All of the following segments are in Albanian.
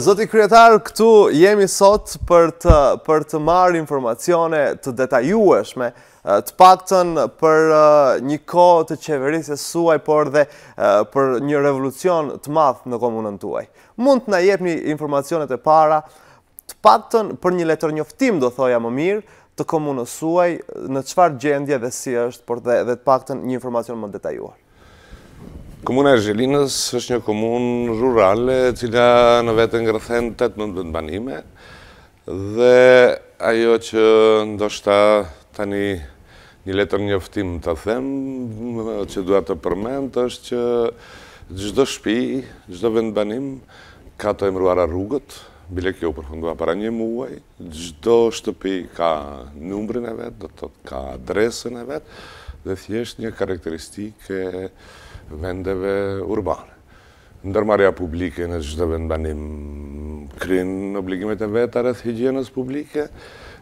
Zoti kryetar, këtu jemi sot për të marrë informacione të detajueshme, të paktën për një kohë të qeverisjes suaj, por dhe për një revolucion të madh në komunën tuaj. Mund të na jepni informacionet e para, të paktën për një letërnjoftim, do thoja më mirë, të komunës suaj, në çfarë gjendje dhe si është, por dhe të paktën një informacion më detajuar. Komuna e Zhelinës është një komunë rurale, cila në vetë ngrëthen 18 banime, dhe ajo që ndoshta tani një letër njoftim të them, që dua të përmend, është që çdo shtëpi, çdo vend banim, ka të emëruara rrugët, bile kjo u përfundua para një muaj, çdo shtëpi ka numrin e vet, do të thotë ka adresën e vet, dhe thjesht një karakteristike vendeve urbane. Ndërmarrja publike në çdo vend banim kryen obligimet e veta rreth higjienës publike,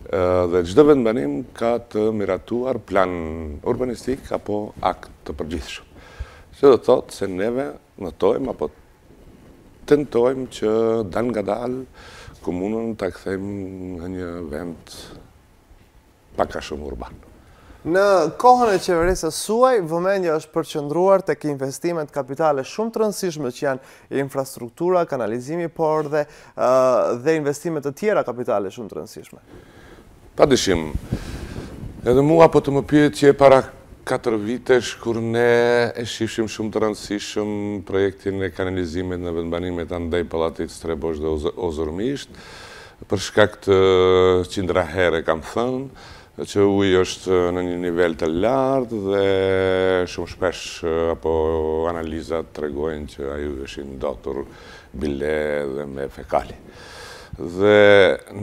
dhe çdo vend banim ka të miratuar plan urbanistik apo akt të përgjithshëm. Që do të thotë se neve notojmë apo tentojmë që dal nga dal komunën ta kthejmë në një vend pak a shumë urban. Në kohën e qeverisjes suaj, vëmendja është përqendruar tek investimet kapitale shumë të rëndësishme që janë infrastruktura, kanalizimi, por dhe investimet të tjera kapitale shumë të rëndësishme. Padyshim, edhe mua po të më pyetje para 4 vitesh kur ne e shifshim shumë të rëndësishëm projektin e kanalizimit në vendbanimet andej Pallatit Strebosh dhe Ozurmisht, për shkak të qindra herë kam thënë, që uji është në një nivel të lartë dhe shumë shpesh apo analizat tregojnë që ai është ndotur bile dhe me fekali. Dhe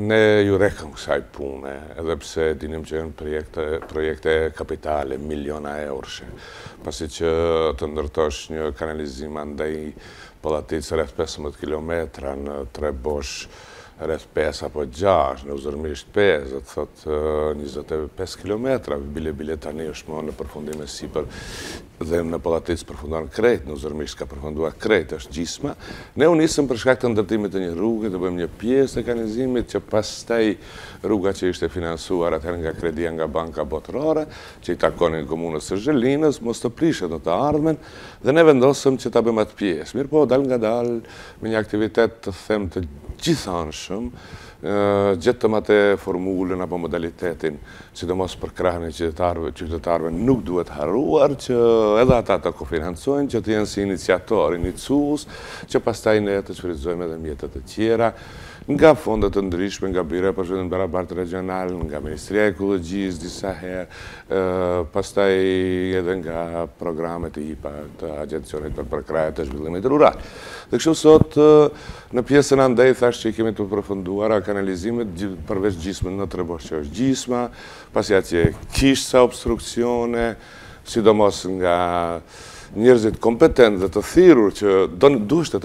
ne ju rekëm kësaj pune, edhe pse dinim që janë projekte kapitale, miliona euroshe, pasi që të ndërtosh një kanalizim andej Pallatit rreth 15 kilometra, në Trebosh rreth 5 apo 6, në Ozurmisht 5, dhe të thotë 25 kilometra, bile tani është më në përfundim e sipër, dhe në Pallatit përfundon krejt, në Ozurmisht ka përfunduar krejt, është gjysma. Ne u nisëm për shkak të ndërtimit të një rruge, të bëjmë një pjesë të kanalizimit, që pastaj rruga që ishte financuar atëherë nga kredia nga banka botërore, që i takonin komunës së Zhelinës, mos të prishet në të ardhmen, dhe ne vendosëm që ta bëjmë atë pjesë. Mirë po, dal nga dal me një aktivitet të them të gjithanshëm, gjetëm atë formulën apo modalitetin, sidomos për krahën e qytetarëve nuk duhet harruar që edhe ata të kofinancojnë, që të jenë si iniciator, iniciues, që pastaj ne të shfrytëzojmë edhe mjetet e tjera, nga fondet të ndryshme, nga Bira e Përshëndetshmit Barabartë Regional, nga Ministria e Ekologjisë disa herë, pastaj edhe nga programet e IPA të Agjencionit për Përkrahje të Zhvillimit Rural. Dhe kështu sot në pjesën andej thash që i kemi të përfunduar kanalizimet përveç gjysmën në Trebosh që është gjysma, pasi atje kishte sa obstruksione, sidomos nga njerëzit kompetent dhe të thirrur që duhet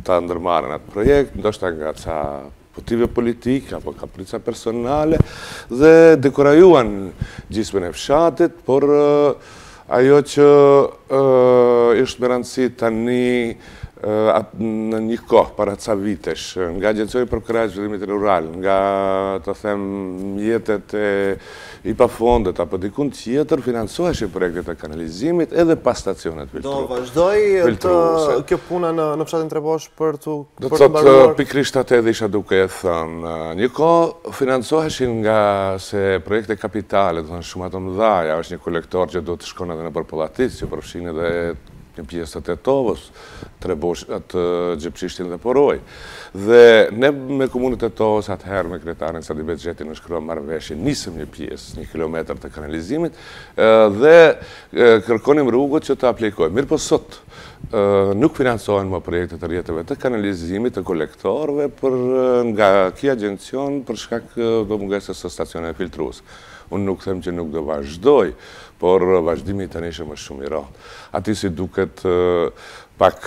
ta ndërmarrin atë projekt, ndoshta nga ca motive politike apo kaprica personale, dhe dekurajuan gjysmën e fshatit, por ajo që është me rëndësi tani në një kohë, para ca vitesh, nga Agjencioni për Përkrahje të Zhvillimit Rural, nga të them mjetet e IPA fondet apo dikun tjetër, financoheshin projektet e kanalizimit edhe pas stacionet filtruese. Do vazhdoj kjo puna në fshatin Trebosh për të mbaruar? Do të thotë pikërisht atë edhe isha duke e thënë. Një kohë financoheshin nga se projekte kapitale, do të thënë shumë ato mëdha, është një kolektor që do të shkon edhe nëpër Palllatit, që përfshin edhe një pjesë të Tetovës, Trebosh, atë Gjepçishtin dhe Poroj. Dhe ne me komunën e Tetovës atëherë me kryetarin Sadi Bexheti në shkruam marrëveshje, nisëm një pjesë, 1 kilometër të kanalizimit, dhe kërkonim rrugët që të aplikojmë. Mirë po sot nuk financohen më projekte të rrjeteve të kanalizimit, të kolektorëve, nga ky agjencion për shkak të mungesës së stacioneve filtruese. Unë nuk them që nuk do vazhdoj, por vazhdimi tani është më shumë i rrallë. Ati si duket pak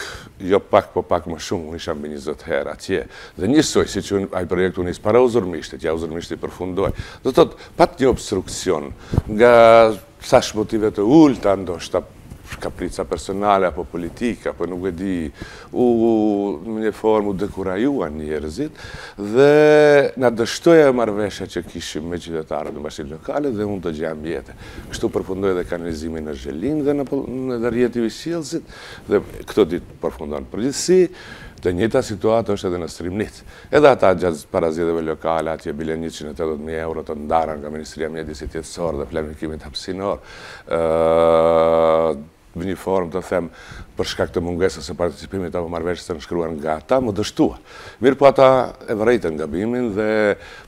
më shumë, unë isha mbi 20 herë atje. Dhe njësoj, si që ai projektu nis para Ozurmishtit, ja Ozurmishti përfundoi. Do të thotë, pat një obstruksion nga sash motive të ulta, ndoshta kaprica personale apo politika, apo nuk e di, në një formë u dekurajuan njerëzit dhe na dështoja marrëveshja që kishim me qytetarët në bashkinë lokale dhe unë të gjejmë mjete. Kështu përfundoi edhe kanalizimin në Zhelinë dhe në rrjeti i Sjellsit dhe këto ditë përfundon. Përgjithësi, të njëjta situatë është edhe në Strimnit. Edhe ata gjatë parazgjedhjeve lokale, atje bile 180.000 euro të ndara nga Ministria e Mjedisit Jetësor dhe Planifikimit Hapësinor. Në një formë të them për shkak të mungesës së participimit apo marrëveshjes së nënshkruar nga ata më dështua. Mirë po ata e vërejtën gabimin dhe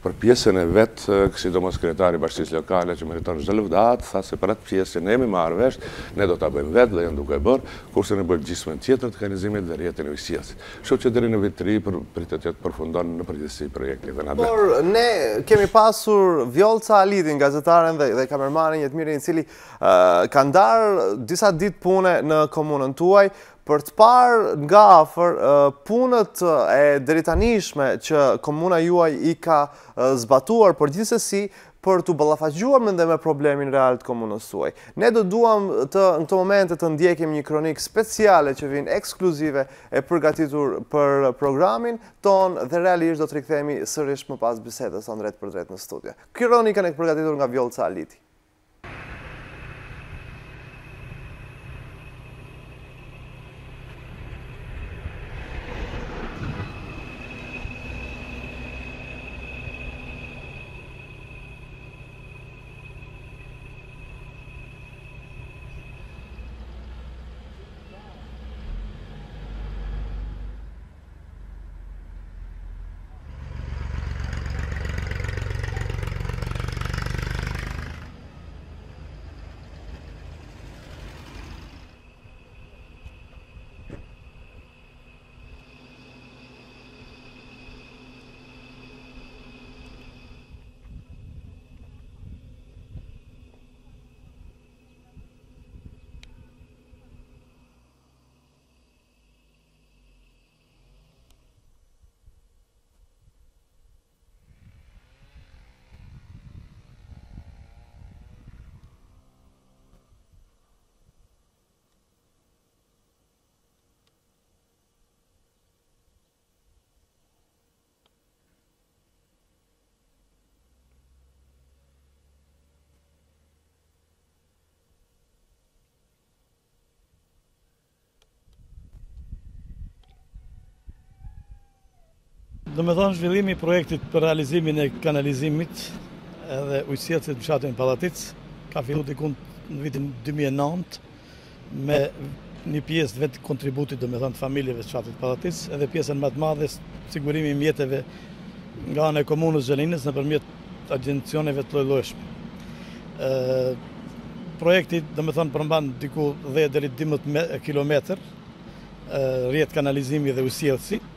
për pjesën e vet, sidomos kryetari i bashkisë lokale që meriton çdo lëvdat, tha se për atë pjesë ne jemi marrë vesh, ne do ta bëjmë vetë dhe janë duke bërë, kurse ne bëjmë gjysmën tjetër të kanalizimit dhe rrjetin e Sjellsit. Kështu që deri në vit të ri pritet të përfundon në përgjithësi projekti dhe na. Por ne kemi pasur Vjolca Alitin, gazetaren dhe kamermanin Jetmirin, i cili ka ndarë disa ditë pune në komunën tuaj për të parë nga afër punët e drejtanishme që komuna juaj i ka zbatuar, por gjithsesi për të ballafaqjuar me problemin real të komunës tuaj. Ne do duam në këto momente të ndjekim një kronik speciale që vjen ekskluzive e përgatitur për programin ton dhe realisht do të rikthehemi sërish më pas bisedës drejt për drejt në studio. Kronikën e përgatitur nga Vjolca Aliti. Do me thonë zhvillimi i projektit për realizimin e kanalizimit edhe ujësjellësit në fshatin Pallatic ka filluar diku në vitin 2009 me një pjesë vetë kontributit, do me thonë, të familjeve të fshatit Pallatic, edhe pjesën më të madhe sigurimi i mjeteve nga ana e komunës Zhelinës nëpërmjet agjencioneve të lloj-llojshme. Projekti, do me thonë, përmban diku 10 deri 12 kilometër rrjet kanalizimi dhe ujësjellësi.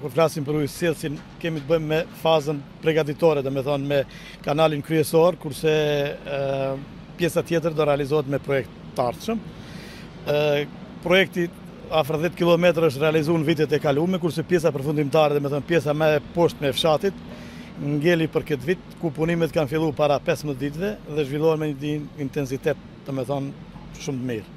Kur flasim për ujësjellësin, kemi të bëjmë me fazën përgatitore, do me thonë me kanalin kryesor, kurse pjesa tjetër do realizohet me projekt të ardhshëm. Projekti afër 10 km është realizuar në vitet e kaluara, kurse pjesa përfundimtare, do me thonë pjesa më e poshtme e fshatit, ngeli për këtë vit, ku punimet kanë filluar para 15 ditëve dhe zhvillohen me një intensitet, do me thonë, shumë të mirë.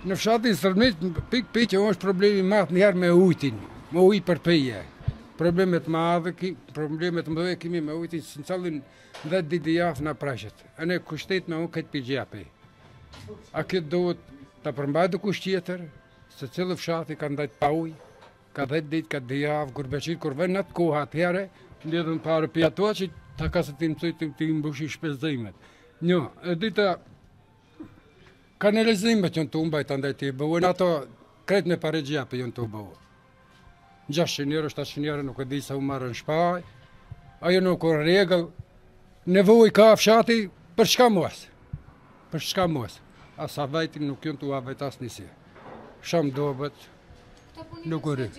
Në fshatin Strimnit, pikë që është problemi madh njëherë me ujtin, me ujë për pije. Problemet mëdha kemi me ujtin, në callin 10 ditë javë në prashet. A ne kushtet me unë këtë pigjapi. A këtë duhet ta përmbajt dhe kush tjetër, se cilë fshati ka ndajt pa uj, ka 10 dit, ka 2 javë, kur beqit, kur vën atë kohë atëhere, lidhën parë për ato që ta ka se ti mësoj të mbushi shpesdhimet. Një, e dita, kanalizimet që në të umbaj të ndaj të i bëhen, ato kret me pare gjape jënë të u bëhen. 600 euro, 700 euro, nuk e di sa u marrë në shpaj, ajo nuk o regël, nevoj ka fshati për shka mos. Për shka mos. Asa vajtin nuk jënë të u avajt asë njësi. Sham dobet, nuk u rrë.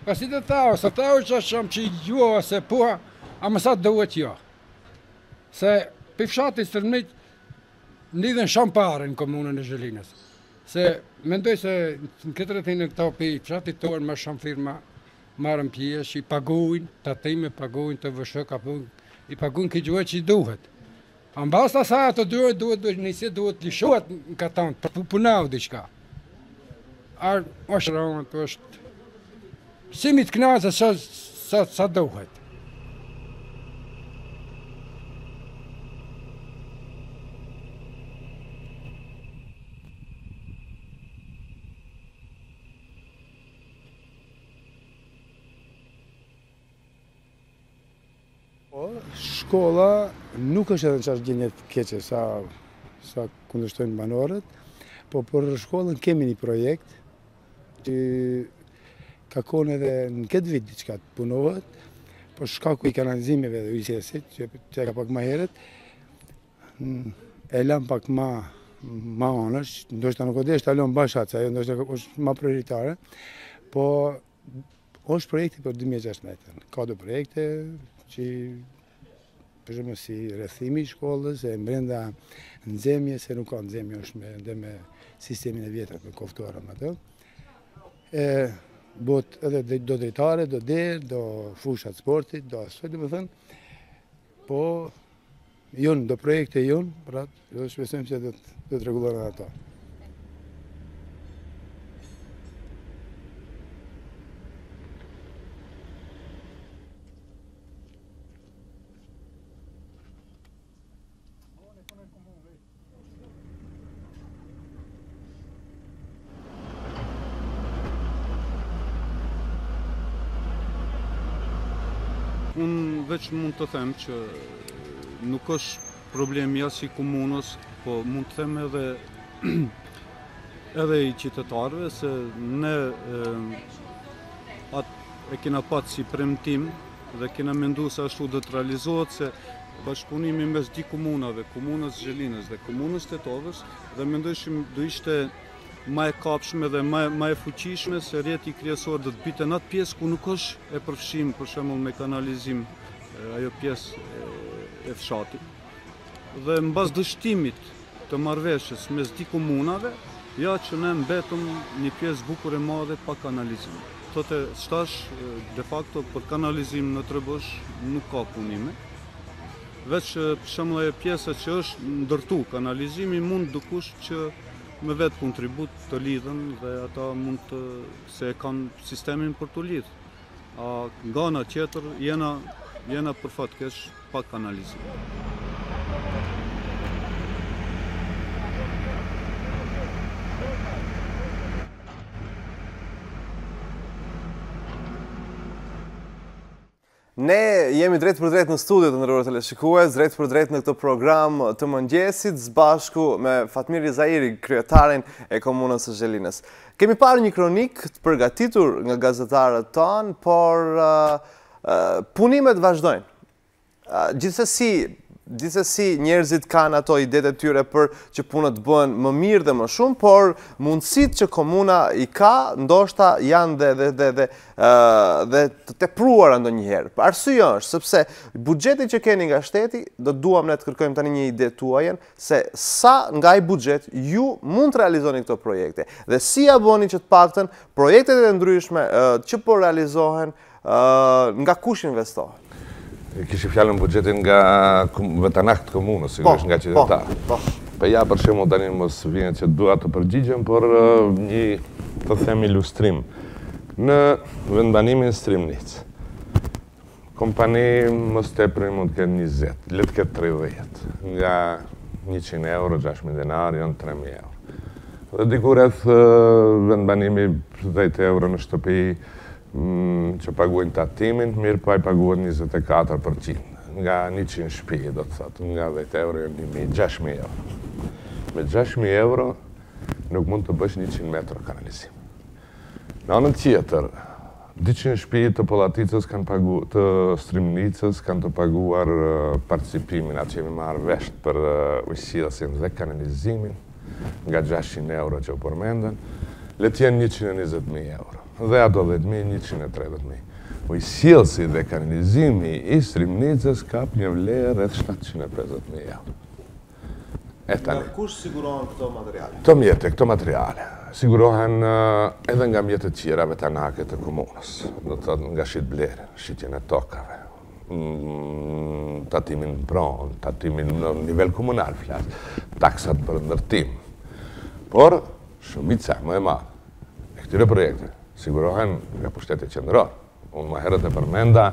Pasi të tao, se tao që sham që i gjua se pua, a mësat dohet jo. Se për fshati Strëmnit ndidhen shampare në komunën e Zhelinës. Se mendoj se në këtë rëthin e këta për fshatit tonë ma shumë firma marën pjesë, i pagujnë, të atime pagujnë, të vëshë, i pagujnë këtë gjuhet që i duhet. A në basta sa ato duhet nëjse duhet lishohet në katanë, për punau diqka. është rëmët, është simit knazë sa duhet. Shkolla nuk është edhe në qash gjenjet keqe sa kundërshtojnë banorët, po për shkollën kemi një projekt që ka kone edhe në këtë vit diçka të punohet, po shkaku i kanalizimeve dhe ujësit, që ka pak ma heret, e lam pak ma onësh, ndoshta nuk o dhe është alon bashat, se ajo ndoshta është ma prioritare, po është projekti për 2016. Ka do projekte që për shumë si rrethimi i shkollës, e mbrenda nxemje, se nuk ka nxemje, është me sistemin e vjetër për koftuarëm ato. Bot edhe do drejtare, do derë, do fushat sportit, do asoj, dhe më thënë, po jonë, do projekte jonë, pra, do shpesojmë që do të regulorën ato. Unë veç mund të them që nuk është problemi as i komunës, po mund të them edhe i qytetarëve, se ne atë e kena patë si premtim dhe kena mendu se ashtu do të realizohet, se bashkëpunimi mes di komunave, komunës Zhelinës dhe komunës Tetovës, dhe mendojshim do ishte ma e kapshme dhe ma e fuqishme, se rjeti kryesor do të bite në atë pjesë ku nuk është e përfshim, për shembull me kanalizim, ajo pjesë e fshatit. Dhe mbas dështimit të marrëveshjes mes di komunave, ja që ne mbetëm një pjesë bukur e madhe pa kanalizim. Thotë shtash, de facto, për kanalizim në Trebosh nuk ka punime. Veç për shembull ajo pjesa që është ndërtu kanalizimi mund dikush që me vetë kontribut të lidhen dhe ata mund të se kanë sistemin për të lidhë. Nga ana tjetër jena për fatkesh pa kanalizim. Ne jemi drejt për drejt në studio të ndërruar teleshikues, drejt për drejt në këtë program të mëngjesit, zbashku me Fatmir Rizairi, kryetarin e komunës së Zhelinës. Kemi parë një kronik të përgatitur nga gazetarët tanë, por punimet vazhdojnë. Gjithsesi njerëzit kanë ato idetë e tyre për që punët bëhen më mirë dhe më shumë, por mundësitë që komuna i ka, ndoshta janë dhe të tepruara ndonjëherë. Arsyeja është sepse buxheti që keni nga shteti, do duam ne të kërkojmë tani një ide tuajen se sa nga ai buxhet ju mund të realizoni këto projekte dhe si ja bëni që të paktën projektet e ndryshme që po realizohen nga kush investohen. Kishë fjallën buxhetin nga vetanakët të komunës, sigurisht nga qytetarë. Po ja, për shembull tani mos vjen që dua të përgjigjem, por një të them ilustrim. Në vendbanimin Strymnic, kompani mos tepër mund të kenë 20, le të ketë 30. Nga 100 euro, 6.000 denar, janë 3.000 euro. Dhe diku rreth vendbanimi 10 euro në shtëpi që paguajnë tatimin, mirë pa i paguajnë 24%. Nga 100 shtëpi, do të thotë, nga 10 euro janë 6.000 euro. Me 6.000 euro nuk mund të bësh 100 metro kanalizim. Në anën tjetër, 200 shtëpi të Pollaticës të Strymnicës kanë të paguar participimin atë që jemi marrë vesh për ujësillësin dhe kanalizimin nga 600 euro që u përmendën, le t'jenë 120.000 euro. Dhe ato 10.000, 130.000. Ujësillësi dhe kanalizimi i Strymnicës kap një vlerë rreth 750.000 euro. Nga kush sigurohen këto materiale? Këto materiale sigurohen edhe nga mjetët qirave të anake të komunës, do të thotë nga shitblerë, shitjen e tokave, tatimin pronë, tatimin në nivel komunal, taksat për ndërtim. Por, shumica më e madhe e këtyre projekte sigurohen nga pushtetit qendror. Unë më herët e përmenda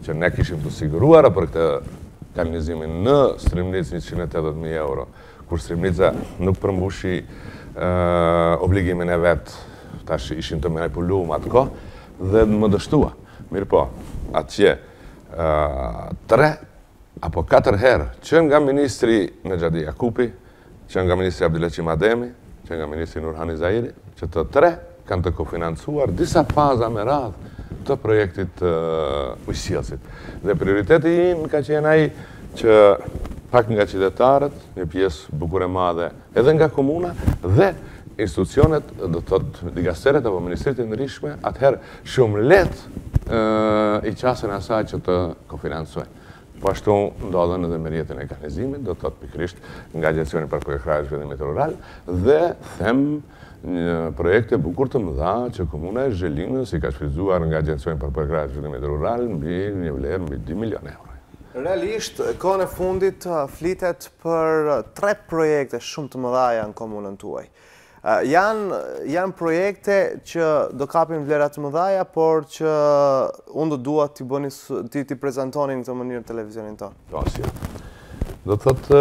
që ne kishim të siguruar për këtë kanalizimin në Strymnicë 180.000 euro, kur Strymnica nuk përmbushi obligimin e vetë, tash ishin të manipuluar atë kohë dhe më dështua. Mirë po, atje 3 apo 4 herë, që nga ministri Nexhadi Jakupi, që nga ministri Abdulaqim Ademi, që nga ministri Nurhani Zairi, që të 3 kanë të kofinancuar disa faza me radhë të projektit ujësillësit. Dhe prioriteti im ka qenë ai që pak nga qytetarët, një pjesë bukur e madhe edhe nga komuna dhe institucionet, do të thotë digasteret apo ministrit e ndryshme, atëherë shumë lehtë i qasën asaj që të kofinancojnë. Po ashtu ndodhen edhe me rrjetin e kanalizimit, do të thotë pikërisht nga Agencioni për Projekte Zhvillimit Rural dhe them një projekte bukur të mëdha që komuna e Zhelinës i ka shfrytzuar nga Agencioni për Projekte Zhvillimit Rural mbi një vlerë mbi 2 milion euro. Realisht, kohën e fundit flitet për 3 projekte shumë të mëdha në komunën tuaj. Janë projekte që do kapin vlerat të mëdha, por që unë do dua t'i prezentonin në këtë mënyrë televizionin tonë. Po, si. Do të thotë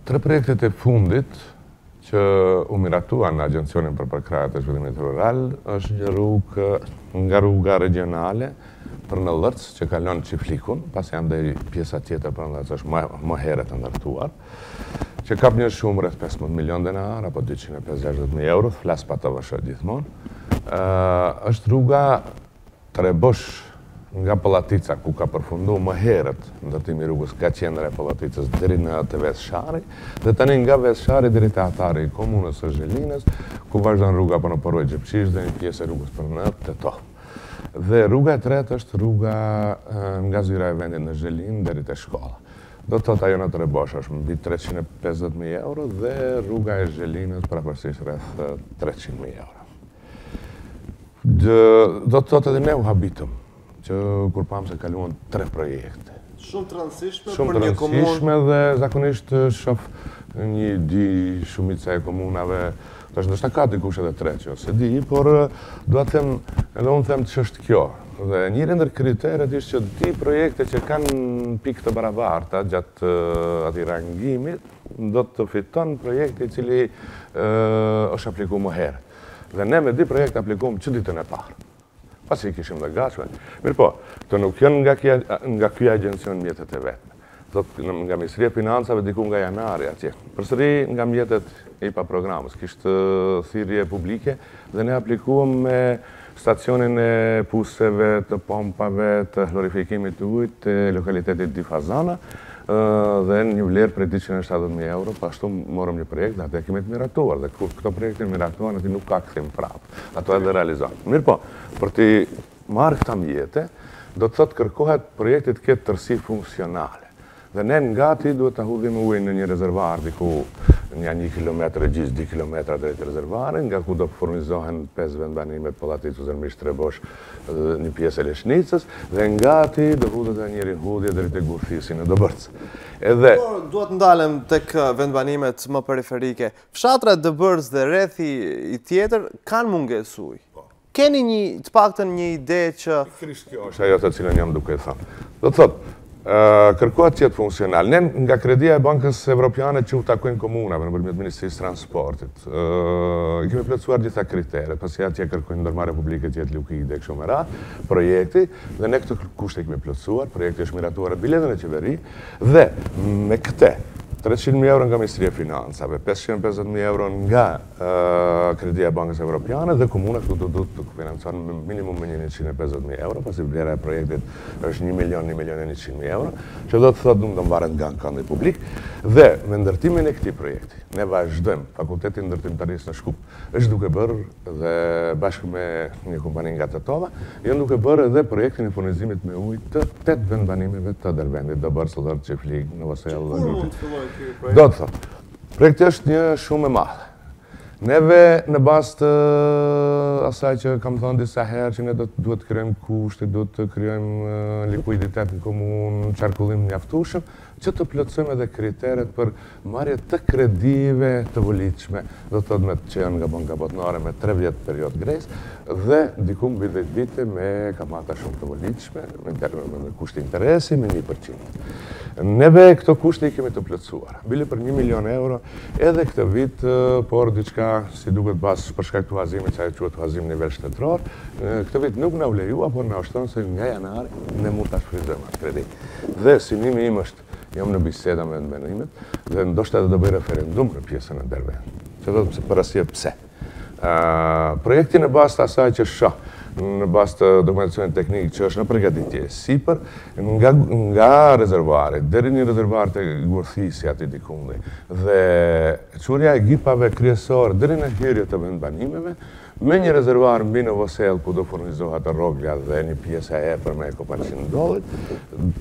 3 projektet e fundit që u miratuan në Agencionin për Projekte Zhvillimit Rural është një rrugë nga rruga regionale për në Lërc, që kalon Qiflikun, pas janë dhe pjesa tjetër për në Lërc është më herët të ndërtuar, që kap një shumë rreth 15 milion denar, apo 250.000 euro, flas pa të vëshë gjithmonë. Është rruga Trebosh nga Pollatica, ku ka përfundu më herët ndërtimi rrugës nga qendra e Pollaticës deri në të Vezshari, dhe tani nga Vezshari deri te atari i komunës së Zhelinës, ku vazhdon rruga për në Poroj Gjepqish dhe një pjesë e rrugës për në Teto. Dhe rruga e tretë është rruga nga zyra e vendit në Zhelinë deri te shkolla. Do të thotë ajo në Trebosh është mbi 350.000 euro dhe rruga e Zhelinës praktësisht rreth 300.000 euro. Do të thotë edhe ne u habitëm që kur pam se kaluan 3 projekte. Shumë të rëndësishme për Shumë të një komunë. rëndësishme dhe zakonisht shoh një di shumica e komunave, tash ndoshta ka dikush edhe 3 që ose di, por dua të them, edhe unë them ç'është kjo. Dhe njëri ndër kriteret ishte që di projekte që kanë pikë të barabarta gjatë atij rangimit, do të fiton projekti i cili është aplikuar më herë. Dhe ne me di projekte aplikuam që ditën e parë. Pasi kishim dhe gatshme. Mirë po, të nuk janë nga ky agencion mjetet e vetme. Thot nga Ministria e Financave diku nga janari atje. Përsëri nga mjetet IPA programës, kishte thirrje publike dhe ne aplikuam me stacionin e puseve, të pompave, të hlorifikimit të ujit të lokalitetit Difazana dhe një vlerë prej 270.000 euro, pashtu morëm një projekt dhe atë kemi të miratuar dhe kur këto projekte miratuan aty nuk ka kthim prapë. Ato edhe realizohen. Mirë po, për të marrë këta mjete, do të thotë kërkohet projekti të ketë tërësi funksionale. Dhe ne ngati duhet të hudhim ujin në një rezervar diku një 1 kilometër e gjys, 2 kilometra drejt rezervarit, nga ku do furnizohen 5 vendbanimet Pollaticës, Zërmish, Trebosh, një pjesë e Leshnicës, dhe ngati do hudhet edhe një hudhje drejt te Gurthisi në Dobërc. Edhe Duhet ndalem tek vendbanimet më periferike. Fshatra Dobërc dhe rrethi i tjetër kanë mungesë uji. Keni të paktën një ide që pikërisht kjo është ajo të cilën jam duke thënë. Do të thotë, kërkohet që jetë funksional. Ne nga kredia e Bankës Evropiane që u takojnë komunave nëpërmjet Ministrisë Transportit, i kemi plotësuar gjitha kriteret, pasi atje kërkojnë ndërmarrje publike të jetë likide kështu me radhë, projekti, dhe ne këto kushte i kemi plotësuar, projekti është miratuar e biletën e qeveri, dhe me këte 300.000 euro nga Ministria e Financave, 550.000 euro nga kredia e Bankës Evropiane dhe komuna këtu do të financojnë minimum me 150.000 euro, pasi vlera e projektit është 1.100.000 euro, që do të thotë nuk do mbaret nga këndi publik, dhe me ndërtimin e këtij projekti, ne vazhdojmë, Fakulteti Ndërtimtarisë në Shkup është duke bërë dhe bashkë me një kompani nga Tetova, janë duke bërë edhe projektin e furnizimit me ujë të 8 vendbanimeve të Dervendit, Dobër, Sollër, Çiflik, Novosel, do të thotë, projekti është një shumë e madhe. Neve në bazë të asaj që kam thënë disa herë që ne duhet të krijojmë kushte, duhet të krijojmë likuiditet në komunë, qarkullim mjaftueshëm, që të plotësojmë edhe kriteret për marrje të kredive të volitshme, do të thotë që janë nga banka botërore me 3 vjet periudhë grejs dhe diku mbi 10 vite me kamata shumë të volitshme, me kushte interesi me 1%. Neve këto kushte i kemi të plotësuar. Bile për 1 milion euro edhe këtë vit, por diçka si duket bas për shkak të huazimit, që ajo quhet huazim nivel shtetëror, këtë vit nuk na u lejua, por na ushton se nga janari ne mund ta shfrytëzojmë atë kredi. Dhe synimi im është, jam në biseda me vendbanimet, dhe ndoshta do bëj referendum në pjesën e Dervendit. Që do të për arsye pse. Projekti në bazë të asaj që shoh, në bazë të dokumentacionit teknik që është në përgatitje sipër, nga rezervuari deri në rezervuar të Gurthisi aty dikundi, dhe çurja e gipave kryesor deri në hyrje të vendbanimeve, me një rezervuar mbi Novosel ku do furnizohet rrogla dhe një pjesë e epër me $100.000,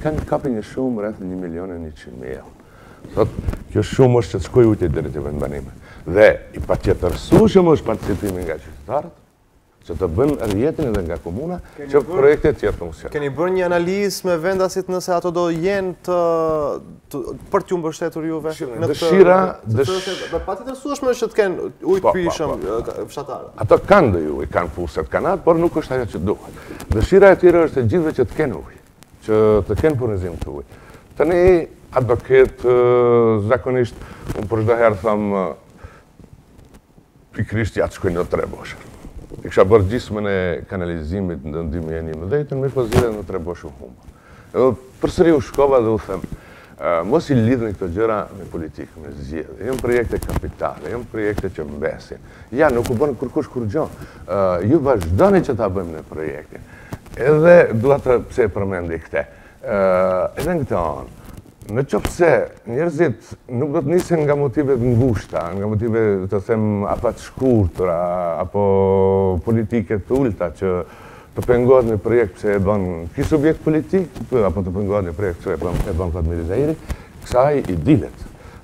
kanë kapë një shumë rreth 1.100.000 euro. Thotë, kjo shumë është që të shkojë ujtë deri te vendbanime. Dhe i patjetërsueshëm është participimi nga qytetarët, që të bënë rjetin edhe nga komuna, që projektet tjetë funksionë. Keni bërë një analizë me vendasit nëse ato do jenë për t'ju mbështetur juve? Dëshira... Patjetërsueshme është që të kenë ujtë pishëm fshatarë. Ato kanë dhe ujë, kanë fuset kanat, por nuk është ajo që duhet. Dëshira e tjera është e gjithve që të kenë ujë, që të kenë furnizim të ujë. Tani, atë do ketë zakonisht, unë për çdo herë thëmë, pikrisht ja të shkojnë në 3 boshër. I kësha bërë gjysmën e kanalizimit në 2011, mirë po zgjidhet në 3 boshë u humbë. Përsëri u shkova dhe u them, mos i lidhni këto gjëra me politikë, me zgjedhje. Janë projekte kapitale, janë projekte që mbesin. Ja, nuk u bën kurkush kur gjë. Ju vazhdoni që ta bëjmë në projektin. Edhe dua të pse e përmendi këtë. Edhe në këtë anë, në qofse njerëzit nuk do të nisin nga motive të ngushta, nga motive të them afat shkurtra, apo politike të ulta që të pengohet një projekt pse e bën ky subjekt politik, apo të pengohet një projekt pse e bën Fatmir Zairi, kësaj i dilet.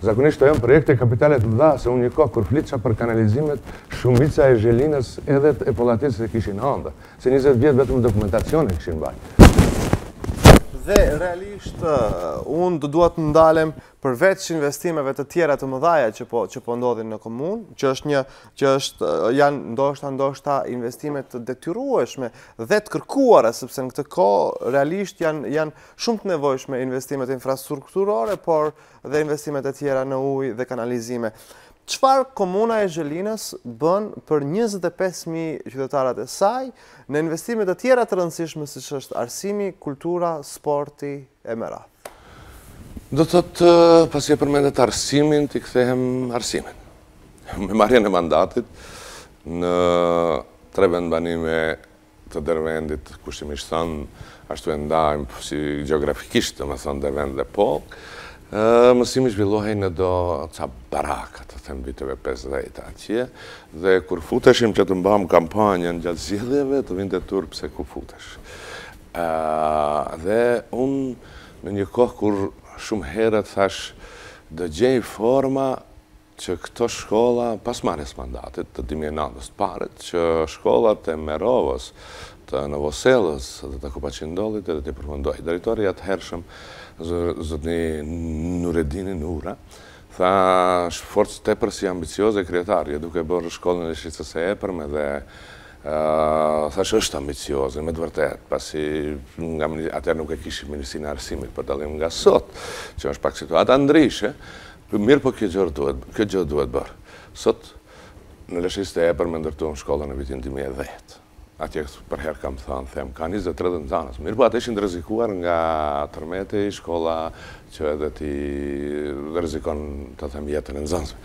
Zakonisht janë projekte kapitale të mëdha, se unë një kohë kur flitësha për kanalizimet, shumica e Zhelinës edhe e Pollatisë e kishin ëndër, se 20 vjet vetëm dokumentacione kishin bërë. Dhe realisht, unë duhet të ndalem përveç investimeve të tjera të mëdhaja që po ndodhin në komunë, që janë ndoshta investimet të detyrueshme dhe të kërkuara, sepse në këtë kohë realisht janë shumë të nevojshme investimet infrastrukturore, por dhe investimet e tjera në ujë dhe kanalizime. Çfarë komuna e Zhelinës bën për 25.000 qytetarët e saj në investimet e tjera të rëndësishme siç është arsimi, kultura, sporti e me radhë? Do të thotë, pasi e përmendet arsimin, t'i kthehem arsimin. Me marrjen e mandatit në 3 vendbanime të Dervendit, kushtimisht thënë, ashtu e ndajmë si gjeografikisht, më thënë Dervend dhe Pollë, mësimi zhvillohej në do ca baraka, të them viteve 50 atje, dhe kur futeshim që të mbam kampanjën gjatë zgjedhjeve, të vinte turp se ku futesh. Dhe unë në një kohë kur shumë herët thash dëgjej forma që këto shkolla, pas marrjes mandatit të 2009 të paret, që shkollat e Merovës, të Novoselës dhe të Kopaqindollit edhe të përfundoj. Drejtori atëhershëm zotni Nuredini Nura, tha forcë tepër si ambicioze krijetarje, duke bërë shkollën e Lishicës së Epërme dhe Thash është ambicioze, me të vërtet, pasi atër nuk e kishim Ministrinë e Arsimit për dallim nga sot, që është pak situata ndryshe, mirë po kjo gjë duhet bërë. Sot, në Leshiste e për me ndërtuam shkollën në vitin 2010. Atje për herë kam them, ka 20-30 nxënës. Mirë po atë ishin rrezikuar nga tërmeti, shkolla që edhe ti rrezikon të them jetën e nxënësve.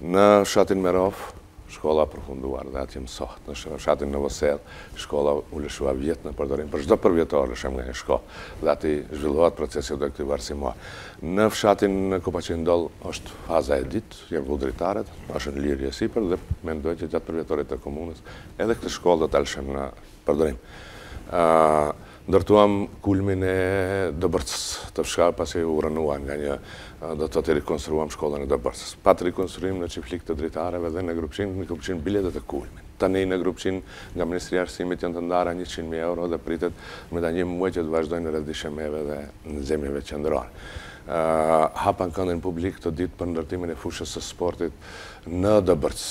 Në fshatin Merov, shkolla përfunduar dhe atje mësohet. Në fshatin Novosel, shkolla u lëshua vjetë në përdorim, për çdo përvjetor lëshem nga një shkollë, dhe ati zhvillohet procesi dhe këtij varësimor. Në fshatin Kopaqindoll është faza e ditë, janë vullnetaret, është në lirje sipër dhe mendoj që gjatë përvjetorit të komunës, edhe këtë shkollë do ta lëshem në përdorim. Ndërtuam kulmin e Dobërcës të fshar pasi u rënuan nga një do të rikonstruam shkollën e Dobërcës. Pa të rikonstruim në çiftlik të dritareve dhe në grupshin biletet e kulmin. Tani në grupshin nga Ministria e Arsimit janë të ndara 100.000 euro dhe pritet me ta një muaj që të vazhdojnë në rreth dishemeve dhe në zemjeve qendrore. Hapan këndin publik të ditë për ndërtimin e fushës së sportit në Dobërcë,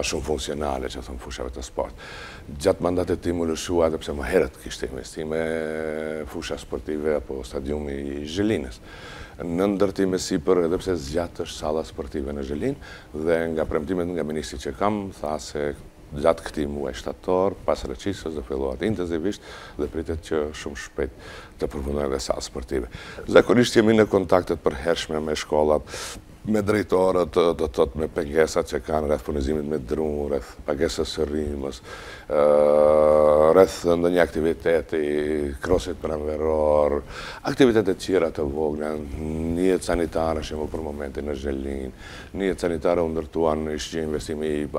shumë funksionale që thëmë fushave të sport. Gjatë mandatit tim u lëshua edhe pse më herët kishte investime fusha sportive apo stadiumi i Zhelinës. Në ndërtime sipër edhe pse zgjatë është salla sportive në Zhelin dhe nga premtimet nga ministri që kam tha se gjatë këtij muaj shtator, pas reqisës dhe fillohet intensivisht dhe pritet që shumë shpejt të përfundojnë dhe sallë sportive. Zakonisht jemi në kontaktet përhershme me shkollat, me drejtorët, do të thotë me pengesat që kanë rreth furnizimit me drum, rreth pagesës së rrymës, rreth ndonjë aktiviteti, krosit pranveror, aktivitete tjera të vogla, njët sanitare shembull për momentin në Zhelin, njët sanitare u ndërtuan ishte investimi i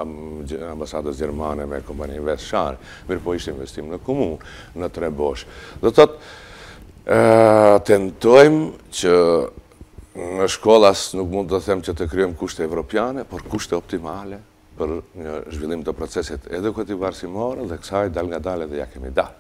ambasadës gjermane me kompaninë Veshari, mirë po ishte investim në komunë, në Trebosh. Do të thotë tentojmë që në shkollas nuk mund të them që të krijojmë kushte evropiane, por kushte optimale për një zhvillim të procesit edukativ arsimor dhe kësaj dal nga dal edhe ja kemi dalë.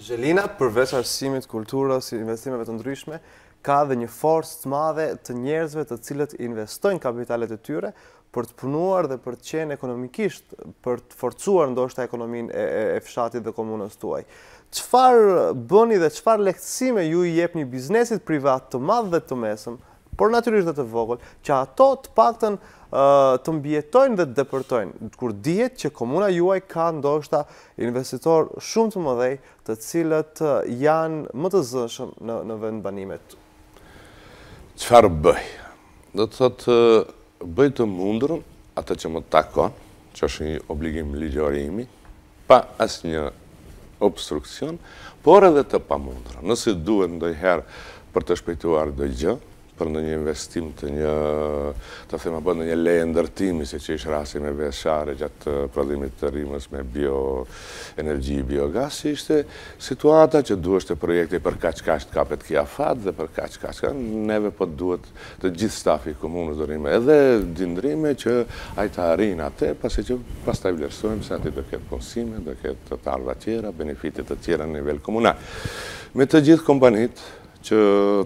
Zhelina, përveç arsimit, kulturës, investimeve të ndryshme, ka dhe një forcë të madhe të njerëzve të cilët investojnë kapitalet e tyre për të punuar dhe për të qenë ekonomikisht, për të forcuar ndoshta ekonominë e fshatit dhe komunës tuaj. Çfarë bëni dhe çfarë lehtësime ju i jepni biznesit privat të madh dhe të mesëm, por natyrisht dhe të vogël, që ato të paktën të mbijetojnë dhe të depërtojnë, kur dihet që komuna juaj ka ndoshta investitor shumë të mëdhej, të cilët janë më të zëshëm në vendbanimet. Çfarë bëj? Do të thotë bëj të mundurën atë që më takon, që është një obligim ligjor i imi, pa asnjë obstruksion, por edhe të pamundura. Nëse duhet ndonjëherë për të shpejtuar ndonjë gjë, për ndonjë investim të një, të them apo ndonjë leje ndërtimi, siç ishte rasti me Veshare gjatë prodhimit të rrymës me bioenergji, biogas, ishte situata që duhet të projekti për kaq të kapet kia fat dhe për kaq. Neve po duhet të gjithë stafi i komunës dorime edhe dindrime që ai të arrijnë atë, pasi që pastaj vlerësojmë se aty do ketë punësime, do ketë të ardha tjera, benefite të tjera në nivel komunal. Me të gjithë kompanitë që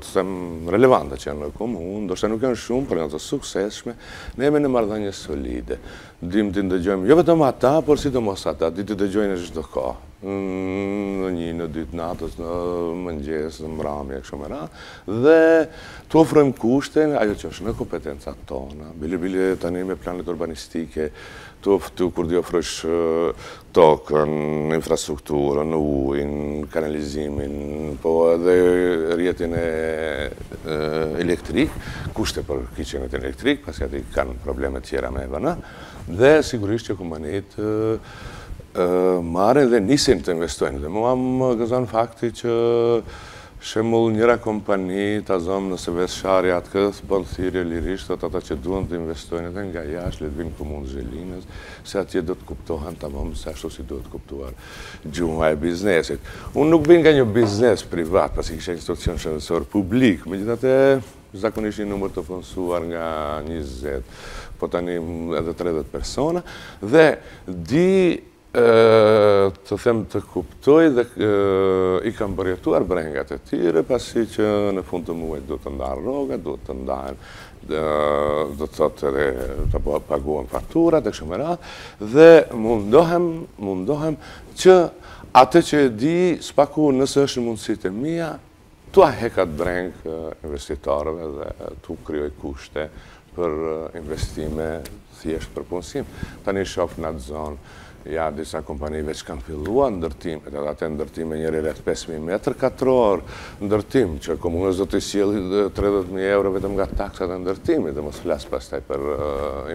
të them relevante që janë në komunë, ndoshta nuk janë shumë, por janë të suksesshme, ne jemi në marrëdhënie solide. Dim të ndëgjojmë jo vetëm ata, por sidomos ata, të dëgjojnë çdo kohë. Në 1, në 2 natës, në mëngjes, në mramje, kështu me radhë, dhe të ofrojmë kushte, ajo që është në kompetencat tona, bile tani me planet urbanistike, të kur t'i ofrosh tokën, infrastrukturën, ujin, kanalizimin, po edhe rrjetin e elektrik, kushte për kyçenet elektrik, pasi ati kanë probleme tjera me vëna, dhe sigurisht që kompanitë marrin dhe nisin të investojnë. Dhe mua më gëzon fakti që shembull njëra kompani ta zëm nëse Veshari atë këtë bën thirrje lirisht ata që duan të investojnë edhe nga jashtë, le të vinë komunë Zhelinës, se atje do të kuptohen tamam se ashtu si duhet kuptuar gjuha e biznesit. Unë nuk vin nga një biznes privat, pasi kisha institucion shëndetësor publik, megjithatë zakonisht një numër të punësuar nga 20, po tani edhe 30 persona, dhe di të them të kuptoj dhe i kam përjetuar brengat e tyre, pasi që në fund të muajit do të ndahen rrogat, do të ndahen, do të thotë edhe të paguam faturat e kështu me radhë, dhe mundohem që atë që e di spaku nëse është në mundësitë e mia, tua hekat breng investitorëve dhe tu krijoj kushte për investime thjesht për punësim. Tani shoh në atë zonë disa kompanive që kanë filluar ndërtimet, edhe atë ndërtime njëri rreth 5.000 metër katror, ndërtim që komunës do të sjellë 30.000 euro vetëm nga taksat e ndërtimit, dhe mos flas pastaj për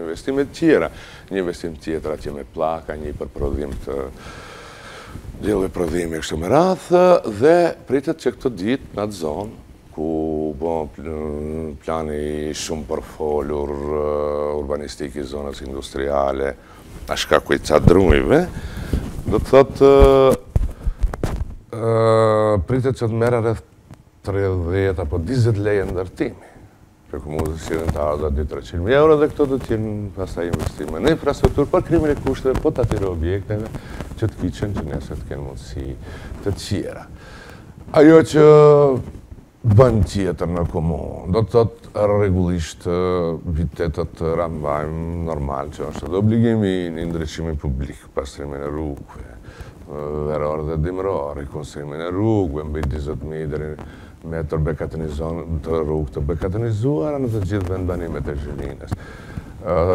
investime të tjera. Një investim tjetër atje me pllaka, një për prodhim të djelë prodhimi kështu me radhë, dhe pritet që këtë ditë në atë zonë, ku plani shumë përfolur urbanistik i zonës industriale, a shkaku i ca drumujve, do të thotë pritet që të merë rreth 30 apo 20 leje ndërtimi. Për komunës occidentale do 200-300.000 euro, dhe këto do t'jenë pastaj investime në infrastrukturë për krimin e kushteve, po të atyre objekteve që të kiqen që nese të kenë mundësi të tjera. Ajo që bën tjetër në komunë, do të thotë rregullisht vitetet rambajmë normal që është edhe obligimi në ndriçimin publik, pastrimin e rrugëve, veror dhe dimror, rikonstruimin e rrugëve, mbi 20.000 deri metër të rrugë të bekatinizuara në të gjithë vendbanimet e Zhelinës.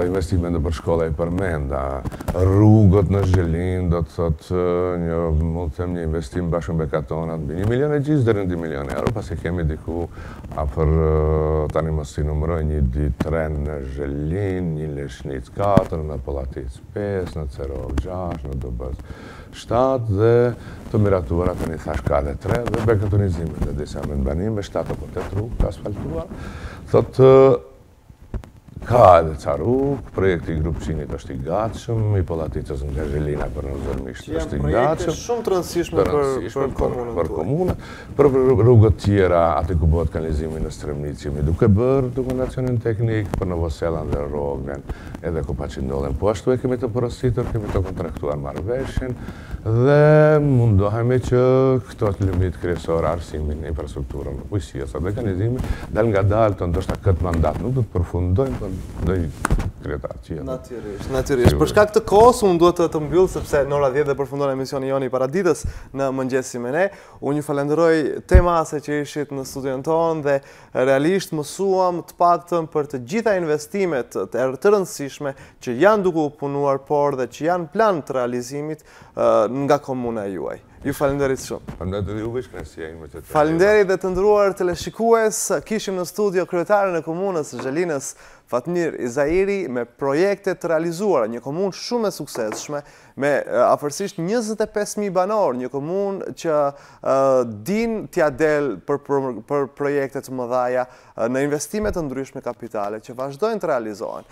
Investime në për shkolla i përmenda, rrugët në Zhelinë, do të thotë një investim bashkë me bekatonat, mbi 1,5 milion deri në 2 milion euro, pasi kemi diku afër tani mos i numëroj, një tren në Zhelinë, një Leshnic 4, në Pollatic 5, në Cerov 6, në Dobës 7, dhe të miratuara tani thash ka edhe 3, dhe bekatonizimet e disa vendbanime, 7 apo 8 rrugë të asfaltuar. Thotë ka edhe ca rrugë, projekti i grupçinit është i gatshëm, i Pollaticës nga Zhelina për në zërmisht është i gatshëm. Projekte shumë të rëndësishme për komunën. Për rrugët tjera, aty ku bëhet kanalizimi në Stremnici, jemi duke bërë dokumentacionin teknik për Novoselan dhe Rognen, edhe ku paqindollen. Po ashtu e kemi të porositur, kemi të kontraktuar marrëveshjen, dhe mundohemi që këto limit kryesor, arsimin, infrastrukturën, bujqësia dhe kanalizimin, dal nga dalë të ndoshta këtë mandat nuk do të përfundojmë, dhe i kryetar tjetër. Natyrisht. Për shkak të kohës, unë duhet të mbyll, sepse në ora 10 dhe përfundon emisioni joni para ditës në mëngjesi me ne. Unë ju falenderoj temase që ishit në studion tonë, dhe realisht mësuam të paktën për të gjitha investimet të rëndësishme që janë duke u punuar, por dhe që janë plan të realizimit nga komuna juaj. Ju falenderit shumë. Falenderit dhe të nderuar teleshikues, kishim në studio kryetaren e komunës së Zhelinës, Fatmir Izairi, me projekte të realizuara, një komunë shumë e suksesshme, me afërsisht 25.000 banor, një komunë që din t'ja del për projekte të mëdhaja në investime të ndryshme kapitale që vazhdojnë të realizohen.